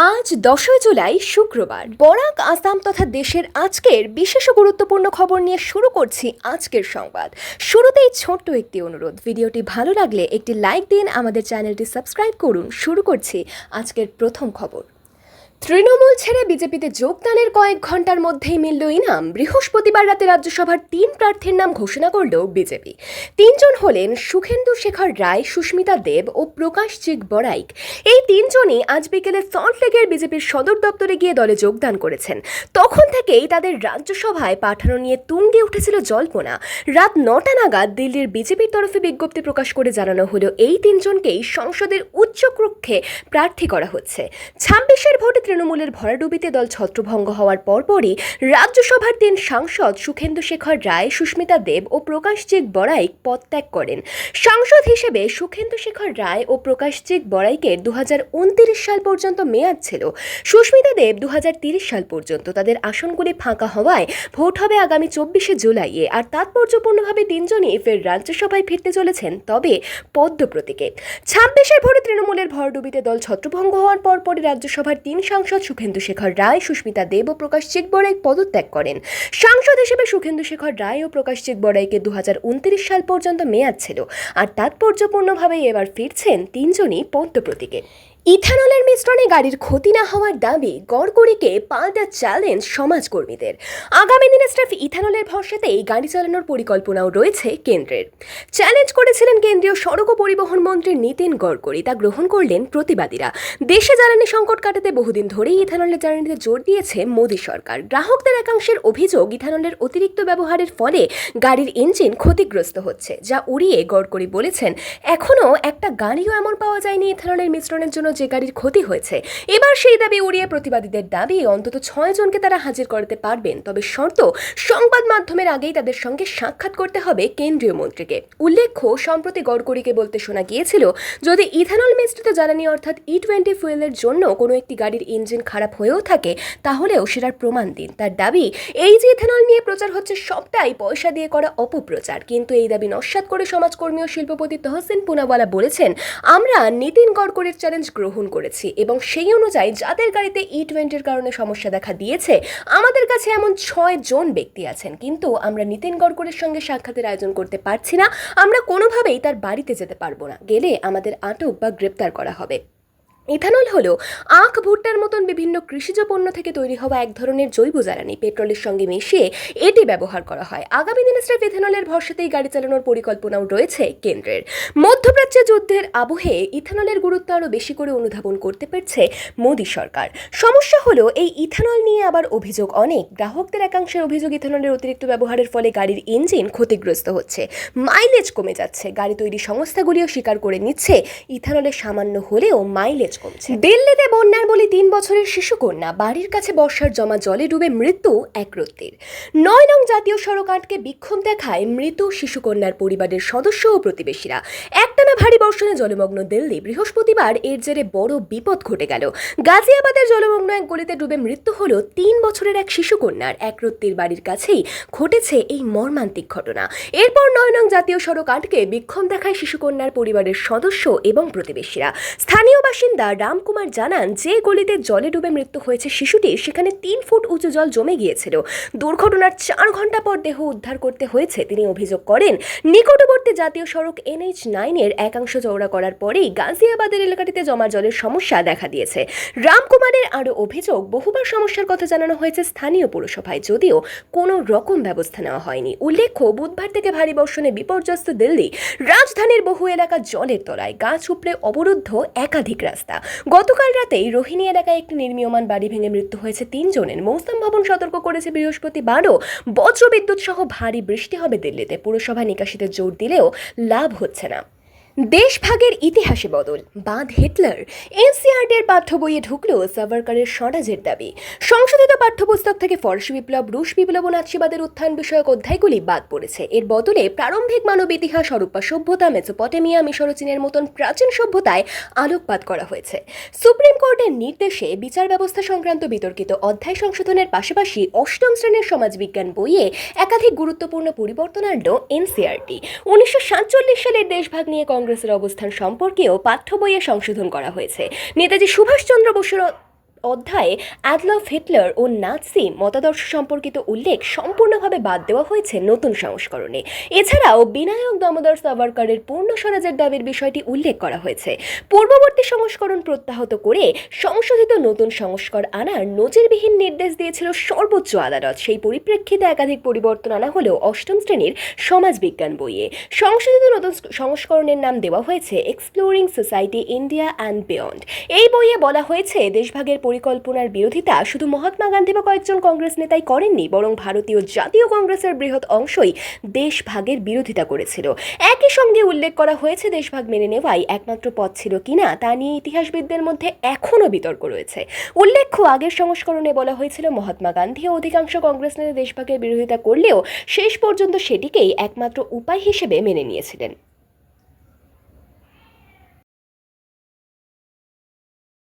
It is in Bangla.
আজ 10ই জুলাই শুক্রবার বরাক আসাম তথা দেশের আজকের বিশেষ ও গুরুত্বপূর্ণ খবর নিয়ে শুরু করছি আজকের সংবাদ। শুরুতেই ছোট্ট একটি অনুরোধ, ভিডিওটি ভালো লাগলে একটি লাইক দিন, আমাদের চ্যানেলটি সাবস্ক্রাইব করুন। শুরু করছি আজকের প্রথম খবর। তৃণমূল ছেড়ে বিজেপিতে যোগদানের কয়েক ঘন্টার মধ্যেই মিলল ইনাম। বৃহস্পতিবার রাতে রাজ্যসভার 3 প্রার্থীর নাম ঘোষণা করল বিজেপি। 3 জন হলেন সুখেন্দু শেখর রায়, সুস্মিতা দেব ও প্রকাশজিৎ বড়াইক। এই 3 জনই আজ বিকেলে সল্টলেকের বিজেপির সদর দপ্তরে গিয়ে দলে যোগদান করেছেন। তখন থেকেই তাদের রাজ্যসভায় পাঠানো নিয়ে তুঙ্গে উঠেছিল জল্পনা। রাত 9টা নাগাদ দিল্লির বিজেপির তরফে বিজ্ঞপ্তি প্রকাশ করে জানানো হলো এই 3 জনকেই সংসদের উচ্চ কক্ষে প্রার্থী করা হচ্ছে। 26-এর ভোটে তৃণমূলের ভরাডুবিতে দল ছত্রভঙ্গ হওয়ার পরপরই রাজ্যসভার 3 সাংসদ সুখেন্দু শেখর রায়, সুস্মিতা দেব ও প্রকাশজিৎ বড়াইক পদত্যাগ করেন। সাংসদ হিসেবে সুখেন্দু শেখর রায় ও প্রকাশজিৎ বড়াইকের 2029 সাল পর্যন্ত মেয়াদ ছিল। সুস্মিতা দেব 2030 সাল পর্যন্ত। তাদের আসনগুলি ফাঁকা হওয়ায় ভোট হবে আগামী 24শে জুলাইয়ে। আর তাৎপর্যপূর্ণভাবে 3 জনই ফের রাজ্যসভায় ফিরতে চলেছেন, তবে পদ্ম প্রতীকে। 26-এর ভোটে তৃণমূলের ভরাডুবিতে দল ছত্রভঙ্গ হওয়ার পরপরই রাজ্যসভার 3 সাংসদ সুখেন্দু শেখর রায়, সুস্মিতা দেব ও প্রকাশজিৎ বড়াইক পদত্যাগ করেন। সাংসদ হিসেবে সুখেন্দু শেখর রায় ও প্রকাশজিৎ বড়াইকের 2029 সাল পর্যন্ত মেয়াদ ছিল। আর তাৎপর্যপূর্ণভাবেই এবার ফিরছেন 3 জনই পদ্ম প্রতীকে। ইথানলের মিশ্রণে গাড়ির ক্ষতি না হওয়ার দাবি, গড়কড়িকে পাল্টা চ্যালেঞ্জ সমাজকর্মীদের। আগামী দিনে স্রেফ ইথানলের ভরসাতেই গাড়ি চালানোর পরিকল্পনাও রয়েছে কেন্দ্রের। চ্যালেঞ্জ করেছিলেন কেন্দ্রীয় সড়ক ও পরিবহন মন্ত্রী নীতিন গড়করি, তা গ্রহণ করলেন প্রতিবাদীরা। দেশে জ্বালানি সংকট কাটাতে বহুদিন ধরেই ইথানলের জ্বালানিতে জোর দিয়েছে মোদী সরকার। গ্রাহকদের একাংশের অভিযোগ, ইথানলের অতিরিক্ত ব্যবহারের ফলে গাড়ির ইঞ্জিন ক্ষতিগ্রস্ত হচ্ছে, যা উড়িয়ে গড়করি বলেছেন, এখনও একটা গাড়িও এমন পাওয়া যায়নি ইথানলের মিশ্রণের জন্য যে গাড়ির ক্ষতি হয়েছে। এবার সেই দাবি উড়িয়ে প্রতিবাদীদের দাবি, অন্তত 6 জনকে তারা হাজির করতে পারবেন, তবে শর্ত, সংবাদ মাধ্যমের আগেই তাদের সঙ্গে সাক্ষাৎ করতে হবে কেন্দ্রীয় মন্ত্রীকে। উল্লেখ্য, সম্প্রতি গড়করিকে বলতে শোনা গিয়েছিল, যদি ইথানল মিশ্রিত জ্বালানি অর্থাৎ E20 ফুয়েলের জন্য কোনো একটি গাড়ির ইঞ্জিন খারাপ হয়েও থাকে, তাহলেও সেটার প্রমাণ দিন। তার দাবি, এই যে ইথানল নিয়ে প্রচার হচ্ছে সবটাই পয়সা দিয়ে করা অপপ্রচার। কিন্তু এই দাবি নস্যাৎ করে সমাজকর্মী ও শিল্পপতি তহসিন পুনাওয়ালা বলেছেন, আমরা নীতিন গড়করির চ্যালেঞ্জ গ্রহণ করেছি এবং সেই অনুযায়ী যাদের গাড়িতে E20-র কারণে সমস্যা দেখা দিয়েছে, আমাদের কাছে এমন 6 জন ব্যক্তি আছেন। কিন্তু আমরা নীতিন গড়করির সঙ্গে সাক্ষাতের আয়োজন করতে পারছি না। আমরা কোনোভাবেই তার বাড়িতে যেতে পারবো না। গেলে আমাদের আটক বা গ্রেপ্তার করা হবে। ইথানল হলো আখ, ভুট্টার মতন বিভিন্ন কৃষিজ পণ্য থেকে তৈরি হওয়া এক ধরনের জৈব জ্বালানি। পেট্রোলের সঙ্গে মিশিয়ে এটি ব্যবহার করা হয়। আগামী দিনে স্রেফ ইথানলের ভরসাতেই গাড়ি চালানোর পরিকল্পনাও রয়েছে কেন্দ্রের। মধ্যপ্রাচ্যে যুদ্ধের আবহে ইথানলের গুরুত্ব আরও বেশি করে অনুধাবন করতে পারছে মোদী সরকার। সমস্যা হলো, এই ইথানল নিয়ে আবার অভিযোগ অনেক। গ্রাহকদের একাংশের অভিযোগ, ইথানলের অতিরিক্ত ব্যবহারের ফলে গাড়ির ইঞ্জিন ক্ষতিগ্রস্ত হচ্ছে, মাইলেজ কমে যাচ্ছে। গাড়ি তৈরি সংস্থাগুলিও স্বীকার করে নিচ্ছে, ইথানলের সামান্য হলেও মাইলেজ কমছে। দিল্লিতে বন্যার বলি 3 বছরের শিশুকন্যা, বাড়ির কাছে বর্ষার জমা জলে ডুবে মৃত্যু এক রত্তির। 9 নং জাতীয় সড়ক আটকে বিক্ষোভ দেখায় মৃত শিশুকন্যার পরিবারের সদস্য ও প্রতিবেশীরা। একটানা ভারী বর্ষণে জলমগ্ন দিল্লি। বৃহস্পতিবার এর জেরে বড় বিপদ ঘটে গেল। গাজিয়াবাদের জলমগ্ন এক গলিতে ডুবে মৃত্যু হলো 3 বছরের এক শিশুকন্যার। এক রত্তির বাড়ির কাছেই ঘটেছে এই মর্মান্তিক ঘটনা। এরপর 9 নং জাতীয় সড়ক আটকে বিক্ষোভ দেখায় শিশুকন্যার পরিবারের সদস্য এবং প্রতিবেশীরা। স্থানীয় বাসিন্দা রামকুমার জানান, যে গলিতে জলে ডুবে মৃত্যু হয়েছে শিশুটির, সেখানে 3 ফুট উঁচু জল জমে গিয়েছিল। দুর্ঘটনার 4 ঘন্টা পর দেহ উদ্ধার করতে হয়েছে। তিনি অভিযোগ করেন, নিকটবর্তী জাতীয় সড়ক NH9-এর একাংশ চওড়া করার পরেই গাজিয়াবাদের এলাকাটিতে জমা জলের সমস্যা দেখা দিয়েছে। রামকুমারের আরও অভিযোগ, বহুবার সমস্যার কথা জানানো হয়েছে স্থানীয় পৌরসভায়, যদিও কোনো রকম ব্যবস্থা নেওয়া হয়নি। উল্লেখ্য, বুধবার থেকে ভারী বর্ষণে বিপর্যস্ত দিল্লি। রাজধানীর বহু এলাকা জলের তলায়, গাছ উপড়ে অবরুদ্ধ একাধিক রাস্তা। গতকাল রাতেই রোহিণী এলাকায় একটি নির্মীয়মান বাড়ি ভেঙে মৃত্যু হয়েছে 3 জনের। মৌসুম ভবন সতর্ক করেছে, বৃহস্পতিবারও বজ্রবিদ্যুৎ সহ ভারী বৃষ্টি হবে দিল্লিতে। পুরসভা নিকাশিতে জোর দিলেও লাভ হচ্ছে না। দেশভাগের ইতিহাসে বদল, বাদ হিটলার। NCERT-এর পাঠ্য বইয়ে ঢুকলো সাভারকারের স্বরাজের দাবি। সংশোধিত পাঠ্যপুস্তক থেকে ফরাসি বিপ্লব, রুশ বিপ্লব ও নাৎসিবাদের উত্থান বিষয়ক অধ্যায়গুলি বাদ পড়েছে। এর বদলে প্রারম্ভিক মানব ইতিহাস, হরপ্পা সভ্যতা, মেসোপটেমিয়া, মিশর ও চীনের মতন প্রাচীন সভ্যতায় আলোকপাত করা হয়েছে। সুপ্রিম কোর্টের নির্দেশে বিচার ব্যবস্থা সংক্রান্ত বিতর্কিত অধ্যায় সংশোধনের পাশাপাশি 8ম শ্রেণীর সমাজবিজ্ঞান বইয়ে একাধিক গুরুত্বপূর্ণ পরিবর্তন আনলো NCERT। 1947 সালের দেশভাগ নিয়ে কংগ্রেসের অবস্থান সম্পর্কেও পাঠ্য বইয়ে সংশোধন করা হয়েছে। নেতাজি সুভাষচন্দ্র বসুর অধ্যায়ে অ্যাডলফ হিটলার ও নাৎসি মতাদর্শ সম্পর্কিত উল্লেখ সম্পূর্ণভাবে বাদ দেওয়া হয়েছে নতুন সংস্করণে। এছাড়াও বিনায়ক দামোদর সাভারকরের পূর্ণ স্বরাজের দাবির বিষয়টি উল্লেখ করা হয়েছে। পূর্ববর্তী সংস্করণ প্রত্যাহত করে সংশোধিত নতুন সংস্করণ আনার নজিরবিহীন নির্দেশ দিয়েছিল সর্বোচ্চ আদালত। সেই পরিপ্রেক্ষিতে একাধিক পরিবর্তন আনা হলেও অষ্টম শ্রেণীর সমাজবিজ্ঞান বইয়ে সংশোধিত নতুন সংস্করণের নাম দেওয়া হয়েছে exploring society India and beyond. এই বইয়ে বলা হয়েছে দেশভাগের পরিকল্পনার বিরোধিতা শুধু মহাত্মা গান্ধী বা কয়েকজন কংগ্রেস নেতাই করেননি, বরং ভারতীয় জাতীয় কংগ্রেসের বৃহৎ অংশই দেশভাগের বিরোধিতা করেছিল। একই সঙ্গে উল্লেখ করা হয়েছে দেশভাগ মেনে নেওয়াই একমাত্র পথ ছিল কিনা তা নিয়ে ইতিহাসবিদদের মধ্যে এখনও বিতর্ক রয়েছে। উল্লেখ্য, আগের সংস্করণে বলা হয়েছিল মহাত্মা গান্ধী ও অধিকাংশ কংগ্রেস নেতা দেশভাগের বিরোধিতা করলেও শেষ পর্যন্ত সেটিকেই একমাত্র উপায় হিসেবে মেনে নিয়েছিলেন।